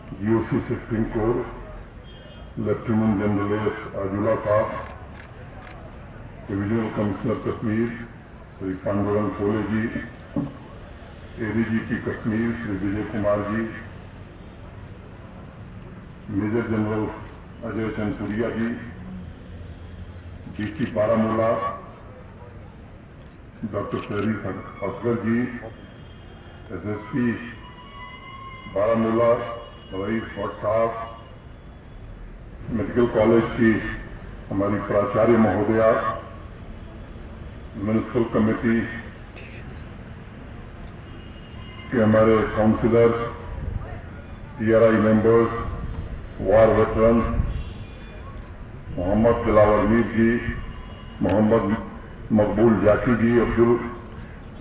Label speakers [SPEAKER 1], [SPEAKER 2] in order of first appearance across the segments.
[SPEAKER 1] GOC supreme court, lieutenant general Aujla sahab, divisional commissioner Kashmir Shri Pandurang Pole ji, ADGP Kashmir Shri Vijay Kumar ji, major general Ajay Chandpuria ji, DC Baramulla doctor Sharif Asgar ji, SSP Baramulla Rais Bhatt sahab, medical college की हमारी प्राचार्य महोदया, municipal committee के हमारे काउंसिलर्स, TRI मेंबर्स, वार veterans, Mohammad Dilawar Mir जी, मोहम्मद मकबूल जाकी जी, अब्दुल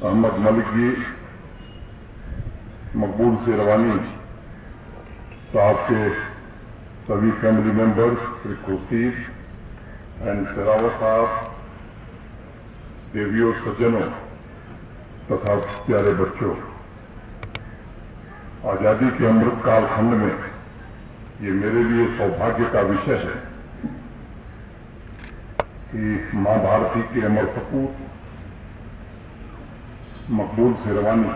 [SPEAKER 1] अहमद मलिक जी, मकबूल शेरवानी साहब के सभी family members, Shri Khurshid and Sherawat साहब, देवियों सज्जनों तथा प्यारे बच्चों, आजादी के अमृत काल खंड में ये मेरे लिए सौभाग्य का विषय है कि मां भारती के अमर सपूत मकबूल शेरवानी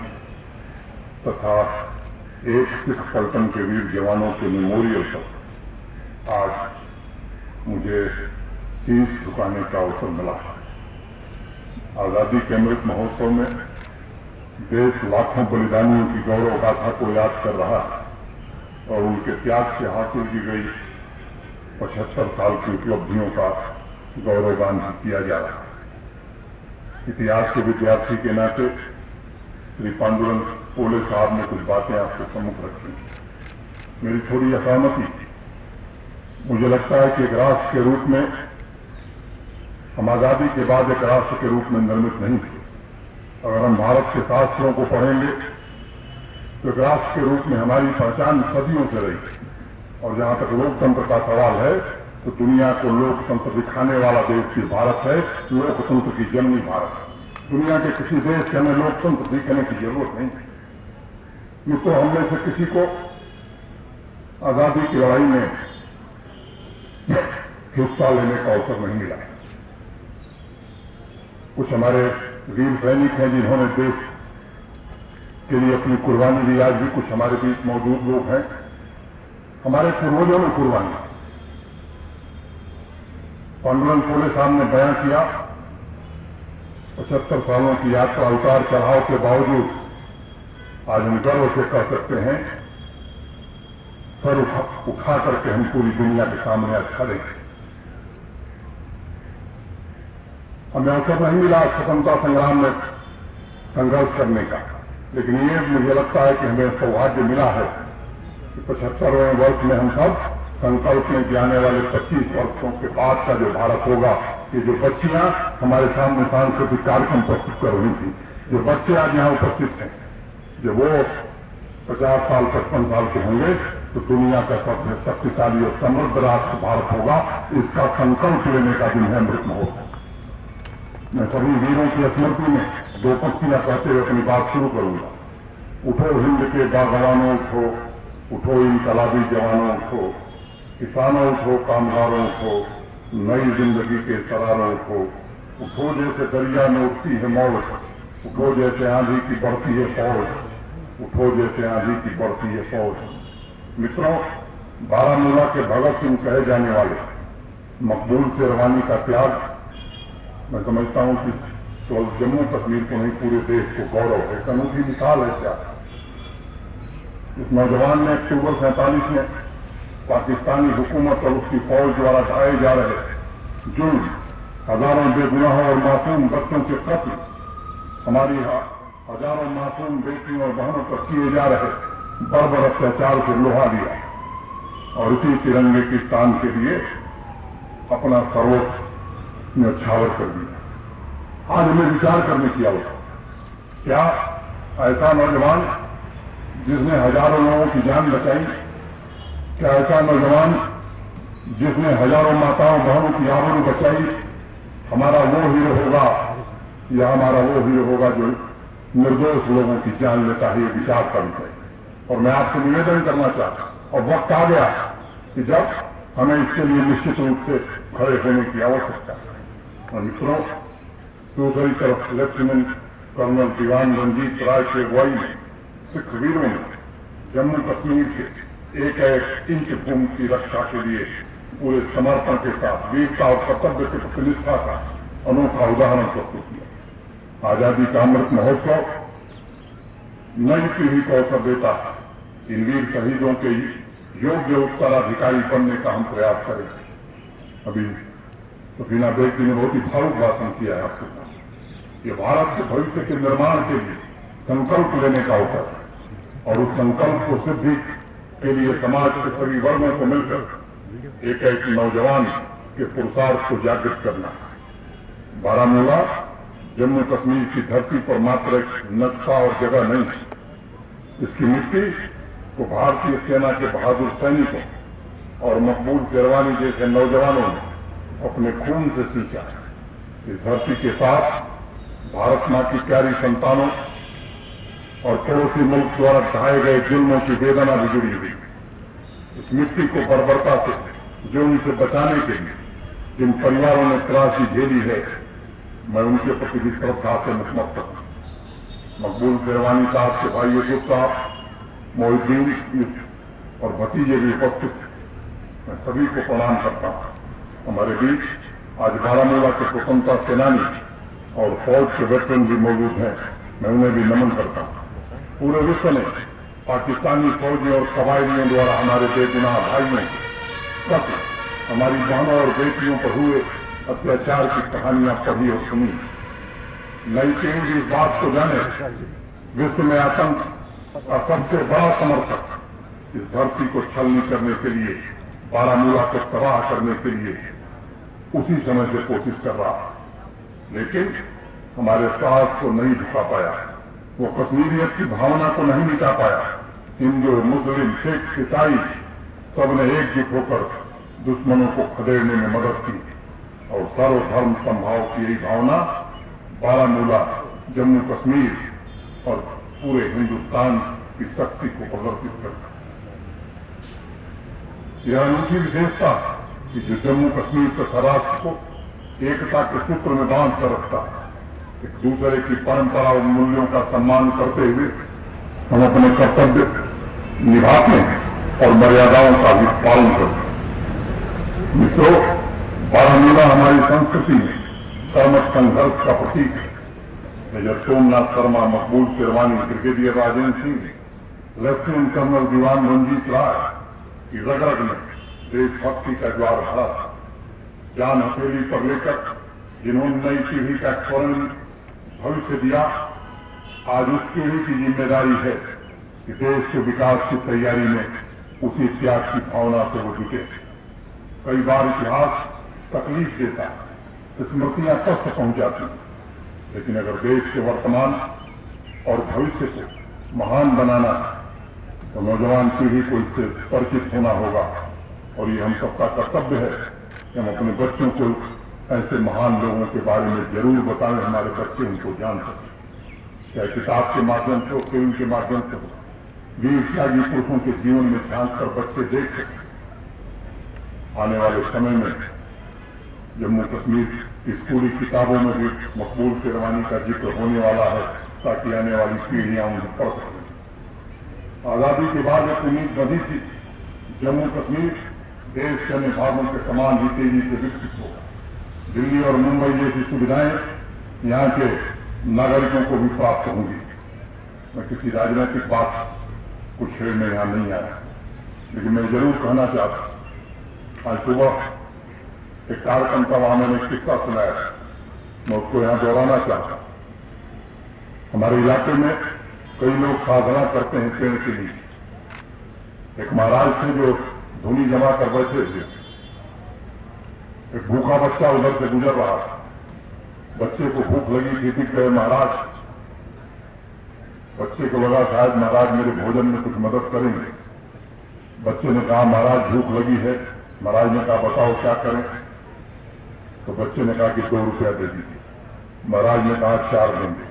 [SPEAKER 1] तथा एक सिख पलटन के वीर जवानों के मेमोरियल पर आज मुझे शीश झुकाने का अवसर मिला है। आजादी के अमृत महोत्सव में देश लाखों बलिदानियों की गौरव गाथा को याद कर रहा है और उनके त्याग से हासिल की गई 75 साल की उपलब्धियों का गौरवगान किया जा रहा है। इतिहास के विद्यार्थी के नाते श्री पांडुरंग पोले साहब ने कुछ बातें आपके सम्मुख रखी। मेरी थोड़ी असहमति, मुझे लगता है कि एक राष्ट्र के रूप में हम आजादी के बाद एक राष्ट्र के रूप में निर्मित नहीं थे। अगर हम भारत के शास्त्रों को पढ़ेंगे तो एक राष्ट्र के रूप में हमारी पहचान सदियों से रही। और जहां तक लोकतंत्र का सवाल है तो दुनिया को लोकतंत्र दिखाने वाला देश भी भारत है, लोकतंत्र की जननी भारत है। दुनिया के किसी देश से हमें लोकतंत्र दिखाने की जरूरत नहीं है। तो हमने से किसी को आजादी की लड़ाई में हिस्सा लेने का अवसर नहीं मिला है। कुछ हमारे वीर सैनिक हैं जिन्होंने देश के लिए अपनी कुर्बानी दी। आज भी कुछ हमारे बीच मौजूद लोग हैं, हमारे पूर्वजों ने कुर्बानी। पांडुरंग पोले साहब ने बयां किया 75 सालों की यात्रा उतार चढ़ाव के बावजूद आज हम गर्व से कह सकते हैं, सर उठा करके हम पूरी दुनिया के सामने आज खड़े हैं। हमें अवसर नहीं मिला स्वतंत्रता संग्राम में संघर्ष करने का, लेकिन ये मुझे लगता है कि हमें सौभाग्य मिला है कि 75वें वर्ष में हम सब संकल्प में कि आने वाले 25 वर्षों के बाद का जो भारत होगा, ये जो बच्चियां हमारे सामने सांस्कृतिक कार्यक्रम प्रस्तुत कर रही थी, जो बच्चे आज यहाँ उपस्थित हैं, जब वो 50 साल 55 साल के होंगे तो दुनिया का सबसे शक्तिशाली और समृद्ध राष्ट्र भारत होगा। इसका संकल्प लेने का दिन है अमृत महोत्सव। मैं सभी वीरों की स्मृति में दो पंक्तियां कहते हुए अपनी बात शुरू करूंगा। उठो हिंद के बागवानों, उठो उठो इनकलाबी जवानों, उठो किसानों, उठो कामगारों, उठो नई जिंदगी के सरारों, उठो उठो जैसे दरिया में उठती है मौज, उठो जैसे आंधी की बढ़ती है फौज, उठो जैसे आंधी की बढ़ती है फौज। मित्रों, बारामूला के भगत सिंह कहे जाने वाले मकबूल शेरवानी का त्याग मैं समझता हूं कि केवल जम्मू कश्मीर को नहीं पूरे देश को गौरव है, एक अनूठी मिसाल है। क्या इस नौजवान ने अक्टूबर 47 में पाकिस्तानी हुकूमत और उसकी फौज द्वारा ढाए जा रहे जुल्म, हजारों बेगुनाह और मासूम बच्चों के कत्ल, हमारी हजारों मासूम बेटियों और बहनों पर किए जा रहे बर्बर अत्याचार से लोहा लिया और इसी तिरंगे की शान के लिए अपना सर्वोच्च न्यौछावर कर दिया। आज हमें विचार करने की आवश्यकता, क्या ऐसा नौजवान जिसने हजारों लोगों की जान बचाई, क्या ऐसा नौजवान जिसने हजारों माताओं बहनों की आबरू बचाई, हमारा वो हीरो होगा या हमारा वो हीरो होगा जो निर्दोष लोगों की जान लेता है? ये विचार का विषय। और मैं आपसे निवेदन करना चाहता हूं, और वक्त आ गया कि जब हमें इसके लिए निश्चित रूप से खड़े होने की आवश्यकता है। और मित्रों, दूसरी तरफ लेफ्टिनेंट कर्नल दीवान रंजीत राय की अगुवाई में सिख वीरों ने जम्मू कश्मीर के एक एक इंच भूमि की रक्षा के लिए पूरे समर्पण के साथ वीरता और कर्तव्य के प्रतिनिष्ठा का अनोखा उदाहरण प्रस्तुत किया। आजादी का अमृत महोत्सव नई पीढ़ी को अवसर देता है। इन वीर शहीदों के योग्य उत्तराधिकारी बनने का हम प्रयास करें। अभी सफीना बेग ने बहुत ही भावुक भाषण किया है आपके साथ। ये भारत के भविष्य के निर्माण के लिए संकल्प लेने का अवसर है और उस संकल्प को सिद्धि के लिए समाज के सभी वर्गों को मिलकर एक एक नौजवान के पुरुषार्थ को जागृत करना। बारामूला जम्मू कश्मीर की धरती पर मात्र एक नक्शा और जगह नहीं है। इसकी मिट्टी को भारतीय सेना के बहादुर सैनिकों और मकबूल शेरवानी जैसे नौजवानों ने अपने खून से सींचा है। इस धरती के साथ भारत मां की प्यारी संतानों और पड़ोसी मुल्क द्वारा ढाए गए जुल्मों की वेदना भी जुड़ी हुई। इस मिट्टी को बर्बरता से जुल्म से बचाने के लिए जिन परिवारों ने त्रासदी झेली है, मैं उनके प्रति भी श्रद्धा से नतमस्तक हूं। मकबूल शेरवानी साहब के भाई यूसुफ साहब, मोहिद्दीन और भतीजे भी उपस्थित हैं। मैं सभी को प्रणाम करता हूं। हमारे बीच आज बारामूला के स्वतंत्रता सेनानी और फौज के वेटरन भी मौजूद हैं। मैं उन्हें भी नमन करता हूं। पूरे विश्व ने पाकिस्तानी फौजियों और कबायलियों द्वारा हमारे बेगुनाह भाइयों तक हमारी बहनों और बेटियों पर हुए अत्याचार की कहानियां पढ़ी और सुनी। नई पीढ़ी इस बात को जाने, विश्व में आतंक का सबसे बड़ा समर्थक इस धरती को छलनी करने के लिए, बारामूला को तबाह करने के लिए उसी समय से कोशिश कर रहा, लेकिन हमारे साहस को नहीं झुका पाया। वो कश्मीरियत की भावना को नहीं मिटा पाया। हिंदू, मुस्लिम, सिख, ईसाई सबने एकजुट होकर दुश्मनों को खदेड़ने में मदद की और सर्वधर्म समभाव की यही भावना बारामूला, जम्मू कश्मीर और पूरे हिंदुस्तान की शक्ति को प्रदर्शित करता। यह अनूठी विशेषता कि जो जम्मू कश्मीर के राष्ट्र को एकता के सूत्र में बांध कर रखता है। एक दूसरे की परंपरा और मूल्यों का सम्मान करते हुए हम अपने कर्तव्य निभाते हैं और मर्यादाओं का भी पालन करते हैं। मित्रों, बारामूला हमारी संस्कृति में कर्मठ संघर्ष का प्रतीक है। Major Somnath Sharma, Maqbool Sherwani, brigadier Rajendra Singh, lieutenant colonel Dewan Ranjit Rai की रग-रग में देशभक्ति का ज्वार भरा था। जान हथेली पर लेकर जिन्होंने नई पीढ़ी का स्वर्ण भविष्य दिया, आज उस पीढ़ी की जिम्मेदारी है कि देश के विकास की तैयारी में उसी त्याग की भावना से वो जुटे। कई बार इतिहास तकलीफ देता है, स्मृतियां कष्ट पहुंचाती हैं, लेकिन अगर देश के वर्तमान और भविष्य को महान बनाना है तो नौजवान पीढ़ी को इससे परिचित होना होगा। और ये हम सबका कर्तव्य है कि हम अपने बच्चों को ऐसे महान लोगों के बारे में जरूर बताएं, हमारे बच्चे उनको जान सकें। चाहे किताब के माध्यम से हो, फिल्म के माध्यम से हो, वीर त्यागी पुरुषों के जीवन में झांक कर बच्चे देख सकें। आने वाले समय में जम्मू कश्मीर की स्कूली किताबों में भी मकबूल शेरवानी का जिक्र होने वाला है, ताकि आने वाली पीढ़ियां उन्हें पढ़ सकें। आजादी के बाद एक उम्मीद बंधी थी, जम्मू कश्मीर देश के अन्य भागों के समान ही तेजी से विकसित होगा। दिल्ली और मुंबई जैसी सुविधाएं यहाँ के नागरिकों को भी प्राप्त होंगी। मैं किसी राजनीतिक बात को छेड़ने यहाँ नहीं आया, लेकिन मैं जरूर कहना चाहता हूं, आज सुबह एक कार्यक्रम का वहां मैंने किस्सा सुनाया, मैं उसको यहाँ दोहराना चाहता हूं। हमारे इलाके में कई लोग साधना करते हैं पेड़ के नीचे। एक महाराज थे जो धूनी जमा कर बैठे थे। एक भूखा बच्चा उधर से गुजर रहा था। बच्चे को भूख लगी थी, दिख गए महाराज। बच्चे को लगा शायद महाराज मेरे भोजन में कुछ मदद करेंगे। बच्चे ने कहा महाराज भूख लगी है। महाराज ने कहा बताओ क्या करें। तो बच्चे ने कहा कि 2 रुपया दे दीजिए। महाराज ने कहा 4 देंगे।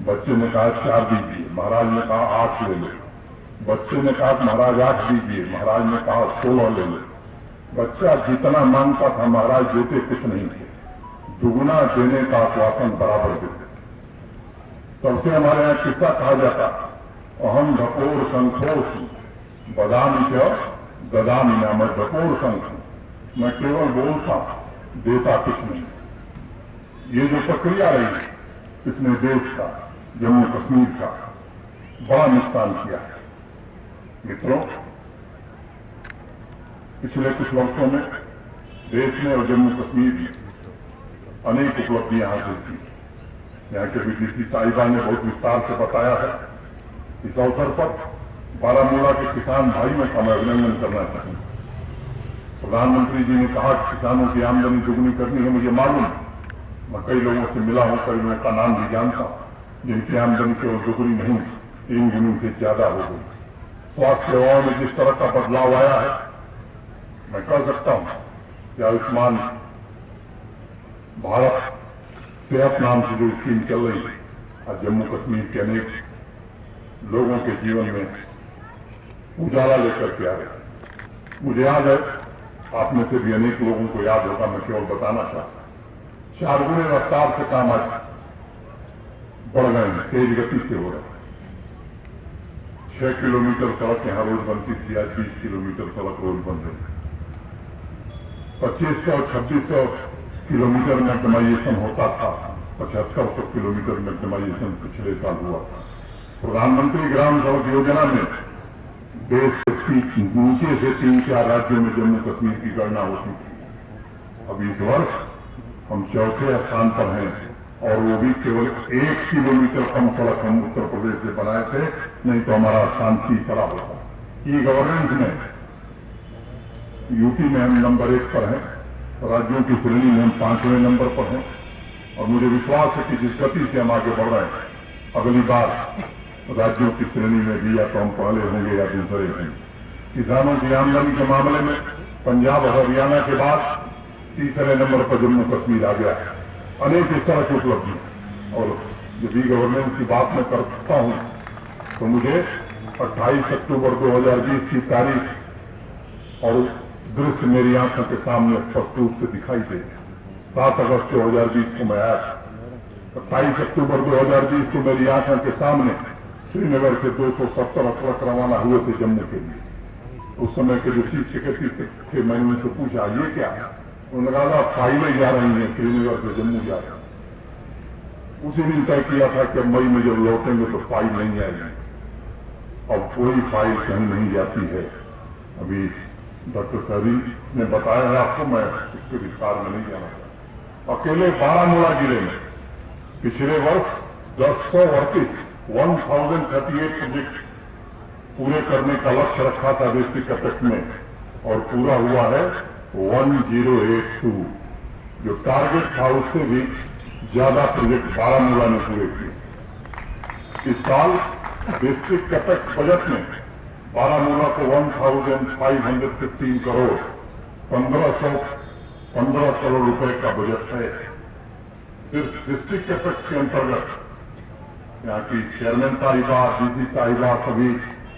[SPEAKER 1] बच्चे ने कहा 4 दीजिए। महाराज ने कहा 8 ले लो। बच्चे ने कहा महाराज 8 दीजिए, महाराज ने कहा 16 ले लो। बच्चा जितना मांगता था महाराज देते कुछ नहीं थे, दुगुना देने का आश्वासन बराबर देते। तब से हमारे यहाँ किस्सा कहा जाता, अहम ढकोर संखोष बदामी च ददामी ना, मैं ढकोर संख, मैं केवल बोलता देता कुछ नहीं। ये जो प्रक्रिया रही इसने देश का, जम्मू कश्मीर का बड़ा नुकसान किया है। मित्रों, पिछले कुछ वर्षों में देश में और जम्मू कश्मीर में अनेक उपलब्धियां हासिल की। यहाँ के बीडीसी साहिबा ने बहुत विस्तार से बताया है। इस अवसर पर बारामूला के किसान भाइयों का मैं अभिनंदन करना चाहूंगा। प्रधानमंत्री जी ने कहा कि किसानों की आमदनी दुगनी करनी है, मुझे मालूम है। मैं कई लोगों से मिला हूं, कई लोगों का नाम भी जानता हूं जिनकी आमदनी केवल दुगनी नहीं 3 गुनी से ज्यादा हो गई। स्वास्थ्य सेवाओं में जिस तरह का बदलाव आया है, मैं कह सकता हूं कि आयुष्मान भारत सेहत नाम से जो स्कीम चल रही है, आज जम्मू कश्मीर के अनेक लोगों के जीवन में उजाला लेकर के आ रहे। मुझे याद है, आप में से भी अनेक लोगों को याद होगा, मैं केवल बताना चाहता हूं, 4 गुने रफ्तार से काम आज बढ़ गए हैं, तेज गति से हो रहे हैं। 6 किलोमीटर सड़क यहां रोज बनती थी, आज 20 किलोमीटर सड़क रोज बन रही है। 2500-2600 किलोमीटर मैग्नेटाइजेशन होता था, 7500 किलोमीटर मैग्नेटाइजेशन पिछले साल हुआ था। प्रधानमंत्री ग्राम सड़क योजना में देश के नीचे से 3-4 राज्यों में जम्मू कश्मीर की गणना होती थी। अब इस वर्ष हम 4थे स्थान पर हैं, और वो भी केवल 1 किलोमीटर कम सड़क हम उत्तर प्रदेश से बनाए थे, नहीं तो हमारा स्थान 3रा होता। ई गवर्नेंस में यूपी में हम नंबर 1 पर हैं, राज्यों की श्रेणी में हम 5वें नंबर पर हैं। और मुझे विश्वास है कि जिस गति से हम आगे बढ़ रहे हैं, अगली बार राज्यों की श्रेणी में भी या तो हम पहले होंगे या दूसरे होंगे। किसानों की आमदनी के मामले में पंजाब और हरियाणा के बाद 3रे नंबर पर जम्मू कश्मीर आ गया है। अनेक इस तरह की उपलब्धि, और जब ई गवर्नेंस की बात मैं करता हूं तो मुझे 28 अक्टूबर 2020 की तारीख और दृश्य मेरी आंखों के सामने स्पष्ट रूप से दिखाई दे। 7 अगस्त 2020 को मैं आया था। 28 अक्टूबर 2020 को मेरी आंखों के सामने श्रीनगर से 270 ट्रक रवाना हुए थे जम्मू के लिए। उस समय के जो चीफ सेक्रेटरी थे, मैंने उनसे पूछा ये क्या है? उन्होंने कहा फाइलें जा रही हैं श्रीनगर से जम्मू जा रही हैं। उसी दिन तय किया था कि मई में जब लौटेंगे तो फाइल नहीं आएगी। अब कोई फाइल कहीं नहीं जाती है। अभी डॉक्टर सरी ने बताया है आपको, मैं इसके विस्तार में नहीं जाना चाहता। अकेले बारामूला जिले में पिछले वर्ष 1038 प्रोजेक्ट पूरे करने का लक्ष्य रखा था डिस्ट्रिक्ट कैपेक्स में, और पूरा हुआ है 1082। जो टारगेट था उससे भी ज्यादा प्रोजेक्ट बारामूला ने पूरे किए। इस साल डिस्ट्रिक्ट कैपेक्स बजट में बारामूला को 1515 करोड़ 1515 करोड़ रुपए का बजट है। सिर्फ डिस्ट्रिक्ट कैपेक्स के अंतर्गत यहाँ की चेयरमैन साहिबा, डीसी साहिबा, सभी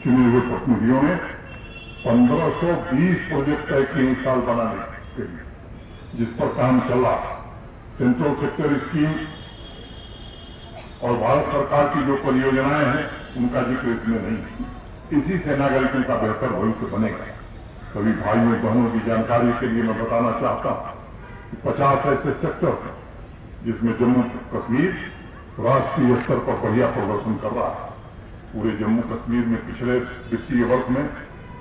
[SPEAKER 1] चुने हुए प्रतिनिधियों ने 1520 प्रोजेक्ट तय किए इस साल बनाने के लिए, जिस पर काम चला। सेंट्रल सेक्टर स्कीम और भारत सरकार की जो परियोजनाएं हैं उनका जिक्र इसमें नहीं। इसी से नागरिकों का बेहतर भविष्य बनेगा। सभी भाइयों बहनों की जानकारी के लिए मैं बताना चाहता हूं कि 50 ऐसे सेक्टर हैं जिसमें जम्मू कश्मीर राष्ट्रीय स्तर पर बढ़िया प्रदर्शन कर रहा है। पूरे जम्मू कश्मीर में पिछले वित्तीय वर्ष में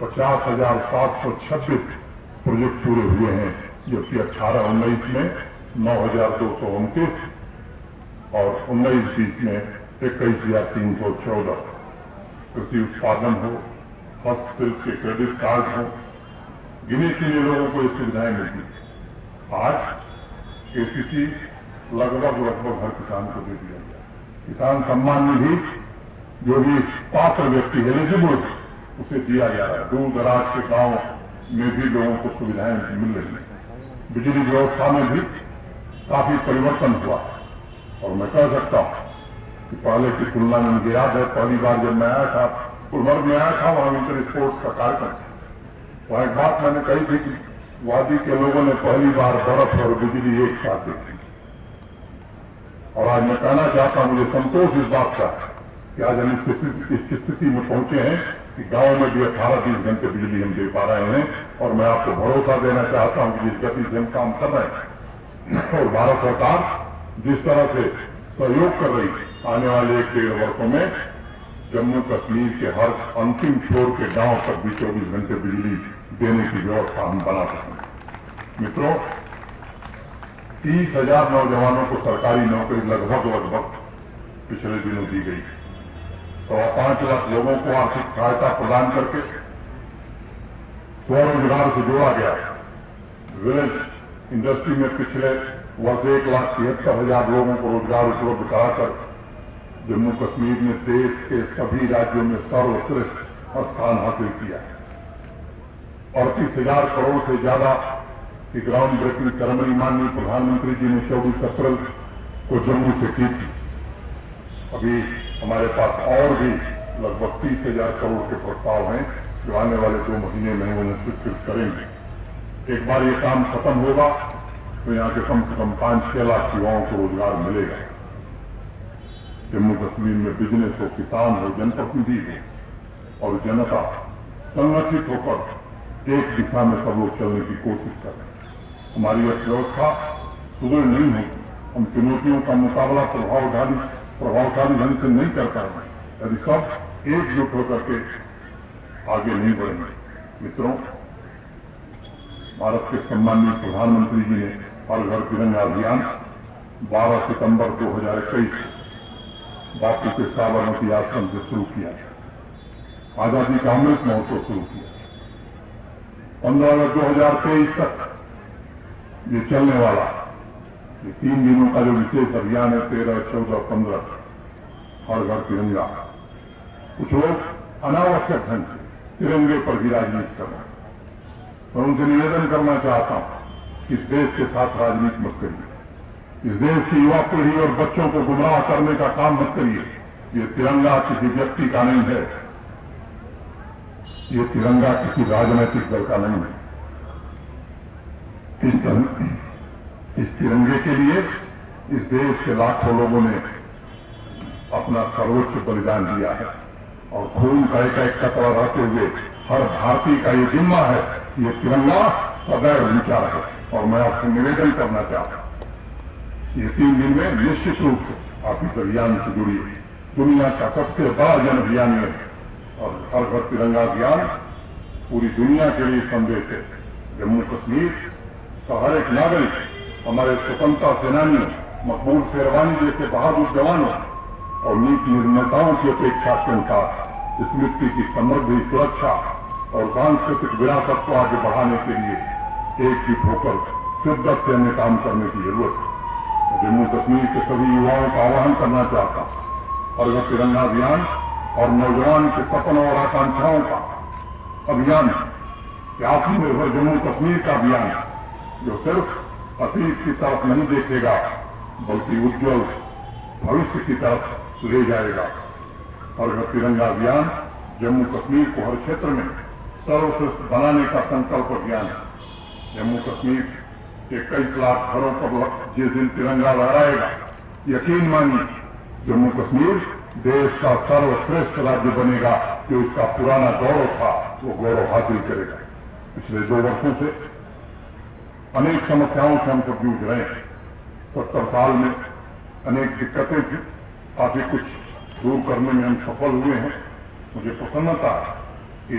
[SPEAKER 1] 50,726 प्रोजेक्ट पूरे हुए हैं, जबकि 18-19 में 9,229 और 19-20 में 21,314। कृषि उत्पादन हो, हस्तशिल्प के क्रेडिट कार्ड हो, गिने चुने लोगों को ये सुविधाएं मिलती है। आज केसीसी लगभग हर किसान को दे दिया गया। किसान सम्मान निधि जो भी पात्र व्यक्ति एलिजिबल उसे दिया जा रहा है। दूर दराज के गांव में भी लोगों को सुविधाएं मिल रही हैं। बिजली व्यवस्था में भी काफी परिवर्तन हुआ, और मैं कह सकता हूं कि पहले की तुलना में मुझे याद है पहली बार जब मैं आया था गुलमर्ग में आया था, वहां इंटर स्पोर्ट्स का कार्यक्रम था। वहां एक बात मैंने कही थी कि वादी के लोगों ने पहली बार बर्फ और बिजली एक साथ देखी। और आज मैं कहना चाहता हूं, मुझे संतोष इस बात का कि आज हम इस स्थिति में पहुंचे हैं कि गांव में भी 18-20 घंटे बिजली हम दे पा रहे हैं। और मैं आपको भरोसा देना चाहता हूं कि जिस गति से हम काम कर रहे हैं और भारत सरकार जिस तरह से सहयोग कर रही, आने वाले 1-1.5 वर्षों में जम्मू कश्मीर के हर अंतिम छोर के गांव तक भी 24 घंटे बिजली देने की व्यवस्था हम बना सकेंगे। मित्रों, 30,000 नौजवानों को सरकारी नौकरी लगभग पिछले दिनों दी गई। 5.25 लाख लोगों को आर्थिक सहायता प्रदान करके स्वरोजगार से जोड़ा गया। विलेज इंडस्ट्री में पिछले वर्ष 1,73,000 लोगों को रोजगार उपलब्ध कराकर जम्मू कश्मीर ने देश के सभी राज्यों में सर्वश्रेष्ठ स्थान हासिल किया। 38,000 करोड़ से ज्यादा की ग्राउंड ब्रेकिंग सेरेमनी माननीय प्रधानमंत्री जी ने 24 अप्रैल को जम्मू से की थी। अभी हमारे पास और भी लगभग 30,000 करोड़ के प्रस्ताव हैं जो आने वाले 2 महीने में उन्हें स्वीकृत करेंगे। एक बार ये काम खत्म होगा तो यहाँ के कम से कम 5-6 लाख युवाओं को रोजगार मिलेगा। जम्मू कश्मीर में बिजनेस हो, किसान हो, जनप्रतिनिधि हो और जनता संगठित होकर एक दिशा में सब लोग चलने की कोशिश करें। हमारी अर्थव्यवस्था सुदृढ़ नहीं होगी, हम चुनौतियों का मुकाबला प्रभावशाली ढंग से नहीं कर पाएंगे यदि सब एकजुट होकर के आगे नहीं बढ़ेंगे। मित्रों, भारत के सम्माननीय प्रधानमंत्री जी ने हर घर तिरंगा अभियान 12 सितंबर 2021 बापू के साबरमती आश्रम से शुरू किया। आजादी का अमृत महोत्सव शुरू किया। 15 अगस्त 2023 तक ये चलने वाला ये 3 दिनों का जो विशेष अभियान है, 13, 14, 15 हर घर तिरंगा। कुछ लोग अनावश्यक ढंग से तिरंगे पर भी राजनीति कर रहे हैं। मैं उनसे निवेदन करना चाहता हूं कि इस देश के साथ राजनीति मत करिए। इस देश की युवा पीढ़ी और बच्चों को गुमराह करने का काम मत करिए। ये तिरंगा किसी व्यक्ति का नहीं है, ये तिरंगा किसी राजनीतिक दल का नहीं है। इस तिरंगे के लिए इस देश के लाखों लोगों ने अपना सर्वोच्च बलिदान दिया है और खून का एक कतरा रहते हुए हर भारतीय का ये जिम्मा है कि ये तिरंगा सदैव ऊंचा रहे। और मैं आपसे निवेदन करना चाहता हूं, ये 3 दिन में निश्चित रूप से आप इस अभियान से जुड़िए। दुनिया का सबसे बड़ा जन अभियान है और हर घर तिरंगा अभियान पूरी दुनिया के लिए संदेश है। जम्मू कश्मीर का हर एक नागरिक हमारे स्वतंत्रता सेनानियों, मकबूल शेरवानी जैसे बहादुर जवानों और नीति निर्माताओं की अपेक्षा के अनुसार स्मृति की समृद्धि, सुरक्षा और सांस्कृतिक विरासत को आगे बढ़ाने के लिए एकजुट होकर शिद्दत से हमें काम करने की जरूरत है। जम्मू कश्मीर के सभी युवाओं का आह्वान करना चाहता हूं, हर घर तिरंगा अभियान और नौजवान के सपनों और आकांक्षाओं का अभियान, आत्मनिर्भर जम्मू कश्मीर का अभियान जो सिर्फ अतीत की तरफ नहीं देखेगा बल्कि उज्जवल भविष्य की तरफ ले जाएगा। हर घर तिरंगा अभियान जम्मू कश्मीर को हर क्षेत्र में सर्वश्रेष्ठ बनाने का संकल्प अभियान है। जम्मू कश्मीर के 21 लाख घरों पर जिस दिन तिरंगा लहराएगा, यकीन मानिए जम्मू कश्मीर देश का सर्वश्रेष्ठ राज्य बनेगा। जो इसका पुराना गौरव था वो गौरव हासिल करेगा। पिछले 2 वर्षों से अनेक समस्याओं से हम सब जूझ रहे हैं। 70 साल में अनेक दिक्कतें थी, काफी कुछ दूर करने में हम सफल हुए हैं। मुझे प्रसन्नता है कि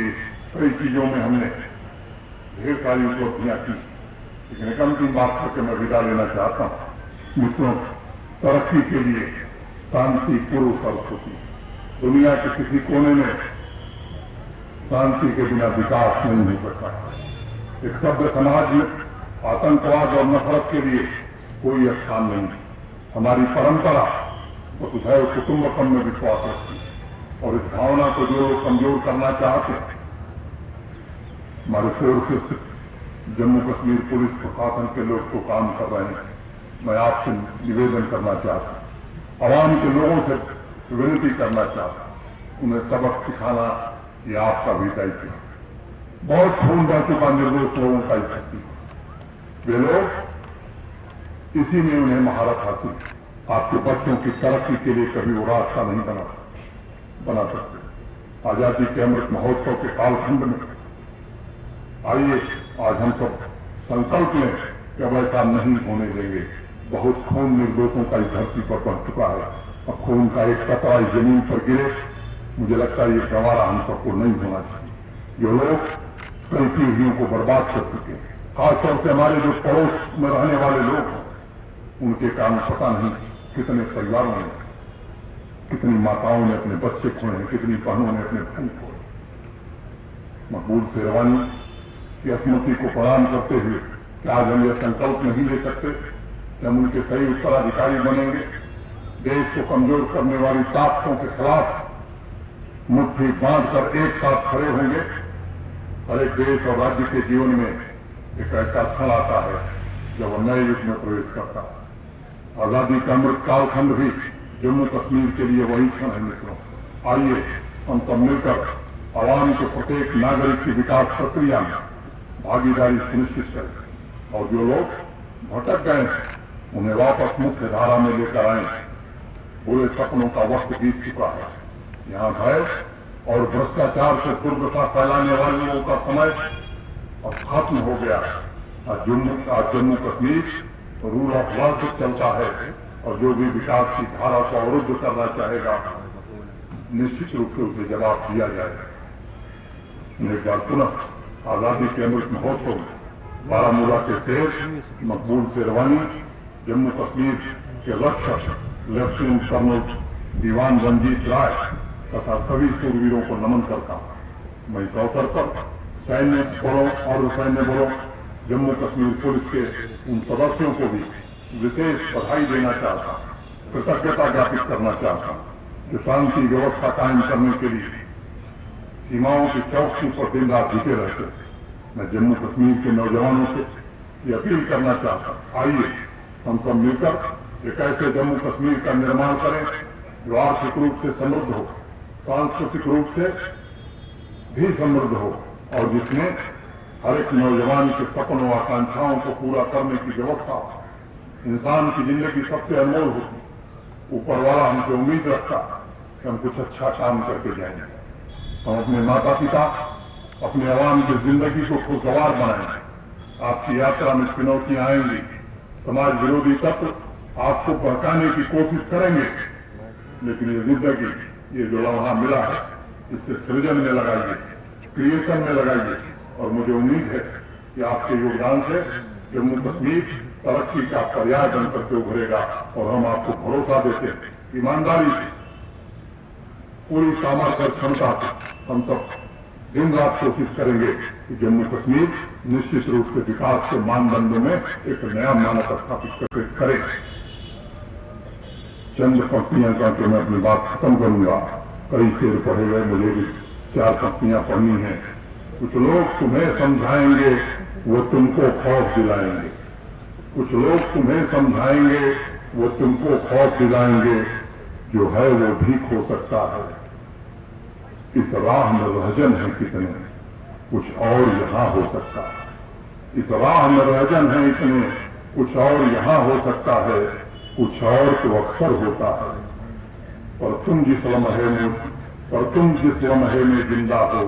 [SPEAKER 1] कई चीजों में हमने ढेर सारी उपलब्धियां की। लेकिन एक अंतिम बात करके मैं विदा लेना चाहता हूं। मित्रों, तरक्की के लिए शांति पूर्व शर्त होती है। दुनिया के किसी कोने में शांति के बिना विकास नहीं हो सकता। एक सभ्य समाज में आतंकवाद और नफरत के लिए कोई स्थान नहीं। हमारी परंपरा वसुधैव कुटुंबकम में विश्वास रखती है और इस भावना को जो लोग कमजोर करना चाहते हैं, हमारे फोर्सेस जम्मू कश्मीर पुलिस प्रशासन के लोग तो काम कर रहे हैं। मैं आपसे निवेदन करना चाहता हूं, आवाम के लोगों से विनती करना चाहता हूं उन्हें सबक सिखाना ये आपका भी दायित्व है। बहुत खून बह चुका निर्दोष लोगों का इकट्ठी, वे लोग इसी में उन्हें महारत हासिल। आपके बच्चों की तरक्की के लिए कभी वो रास्ता नहीं बना सकते। आजादी के अमृत महोत्सव के कालखंड में आइए आज हम सब संकल्प लें कि अब ऐसा नहीं होने देंगे। बहुत खून निर्दोषों का इस धरती पर बह चुका है। अब खून का एक कतरा इस जमीन पर गिरे, मुझे लगता है ये गंवारा हम सबको नहीं होना चाहिए। जो लोग कई पीढ़ियों को बर्बाद कर चुके हैं, खासतौर से हमारे जो पड़ोस में रहने वाले लोग हैं, उनके कारण पता नहीं कितने परिवारों में, कितनी माताओं ने अपने बच्चे खोए हैं, कितनी बहनों ने अपने भाई खोए। मकबूल शेरवानी की स्मृति को प्रणाम करते हुए कि आज हम यह संकल्प नहीं ले सकते कि हम उनके सही उत्तराधिकारी बनेंगे। देश को कमजोर करने वाली ताकतों के खिलाफ मुट्ठी बांधकर एक साथ खड़े होंगे। हर एक देश और राज्य के जीवन में एक ऐसा क्षण आता है जब वह नए युग में प्रवेश करता है। आजादी का अमृत कालखंड भी जम्मू कश्मीर के लिए वही क्षण है। मित्रों, आइए हम सब मिलकर आवाम के प्रत्येक नागरिक की विकास प्रक्रिया में भागीदारी सुनिश्चित करें और जो लोग भटक गए उन्हें वापस मुख्य धारा में लेकर आए। बुरे सपनों का वक्त बीत चुका है। यहाँ भय और भ्रष्टाचार से दुर्दशा फैलाने वाले लोगों का समय अब खत्म हो गया। आज Jammu Kashmir rule of law से चलता है और जो भी विकास की धारा को अवरुद्ध करना चाहेगा निश्चित रूप से उसे जवाब दिया जाएगा। एक बार पुनः आजादी के अमृत महोत्सव में बारामूला के शेर मकबूल शेरवानी, जम्मू कश्मीर के रक्षक लेफ्टिनेंट कर्नल दीवान रंजीत राय तथा सभी शूरवीरों को नमन करता हूं। मैं इस अवसर पर सैन्य बलों और सैन्य बलों, जम्मू कश्मीर पुलिस के उन सदस्यों को भी विशेष बधाई देना चाहता हूं, कृतज्ञता ज्ञापित करना चाहता हूं जो शांति व्यवस्था कायम करने के लिए सीमाओं की चौकसी पर दिन रात जुटे रहते हैं। मैं जम्मू कश्मीर के नौजवानों से ये अपील करना चाहता हूं, आइए हम सब मिलकर एक ऐसे जम्मू कश्मीर का निर्माण करें जो आर्थिक रूप से समृद्ध हो, सांस्कृतिक रूप से भी समृद्ध हो और जिसमें हर एक नौजवान के सपनों आकांक्षाओं को पूरा करने की व्यवस्था हो। इंसान की जिंदगी सबसे अनमोल होती। ऊपर वाला हमसे उम्मीद रखता कि हम कुछ अच्छा काम करके जाएंगे। हम अपने माता पिता, अपने आवाम की जिंदगी को खुशगवार बनाएंगे। आपकी यात्रा में चुनौतियां आएंगी, समाज विरोधी तत्व आपको बहकाने की कोशिश करेंगे, लेकिन ये जिंदगी, ये जो लम्हा मिला है, इसके सृजन में लगाइए, क्रिएशन में लगाइए और मुझे उम्मीद है कि आपके योगदान से जम्मू कश्मीर तरक्की का पर्याय बनकर के उभरेगा और हम आपको भरोसा देते हैं, ईमानदारी से, पूरी सामर्थ्य और क्षमता से हम सब दिन रात कोशिश करेंगे कि जम्मू कश्मीर निश्चित रूप से विकास के मानदंडों में एक नया मानक स्थापित करे। चंद पंक्तियां करके मैं अपनी बात खत्म करूंगा। कई शेर पढ़े गए, मुझे भी 4 पंक्तियां पढ़नी है। कुछ लोग तुम्हें समझाएंगे, वो तुमको खौफ दिलाएंगे। कुछ लोग तुम्हें समझाएंगे, वो तुमको खौफ दिलाएंगे। जो है वो ठीक हो सकता है। इस राह में रहजन है कितने, कुछ और यहां हो सकता है। इस राह में रहजन है इतने, कुछ और यहां हो सकता है। कुछ और तो अक्सर होता है। पर तुम जिस लम्हे में जिंदा हो,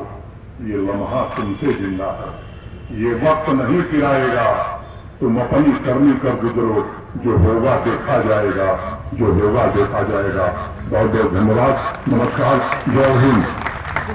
[SPEAKER 1] ये लम्हा तुमसे जिंदा है। ये वक्त नहीं फिराएगा, तुम अपनी करनी कर गुजरो। जो होगा देखा जाएगा, जो होगा देखा जाएगा। बहुत बहुत धन्यवाद। नमस्कार, जय हिंद।